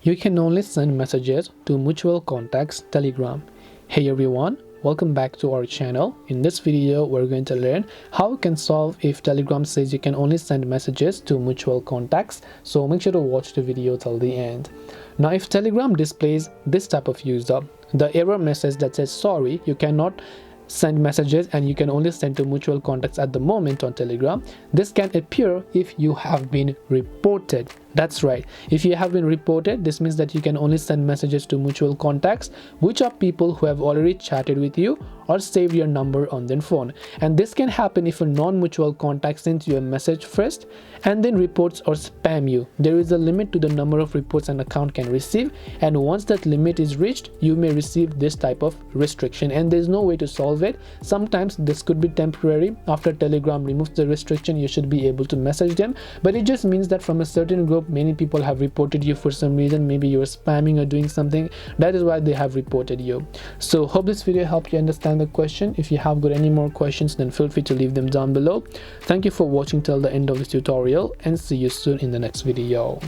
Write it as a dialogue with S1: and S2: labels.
S1: You can only send messages to mutual contacts Telegram. Hey everyone, welcome back to our channel. In this video, we're going to learn how you can solve if Telegram says you can only send messages to mutual contacts. So make sure to watch the video till the end. Now, if Telegram displays this type of user, the error message that says sorry, you cannot send messages and you can only send to mutual contacts at the moment on Telegram. This can appear if you have been reported. That's right, if you have been reported, this means that you can only send messages to mutual contacts, which are people who have already chatted with you or saved your number on their phone. And this can happen if a non-mutual contact sends you a message first and then reports or spam you. There is a limit to the number of reports an account can receive, and once that limit is reached, you may receive this type of restriction, and there's no way to solve it. Sometimes this could be temporary. After Telegram removes the restriction, you should be able to message them, but it just means that from a certain group, many people have reported you for some reason. Maybe you're spamming or doing something. That is why they have reported you. So hope this video helped you understand the question. If you have got any more questions, then feel free to leave them down below. Thank you for watching till the end of this tutorial, and see you soon in the next video.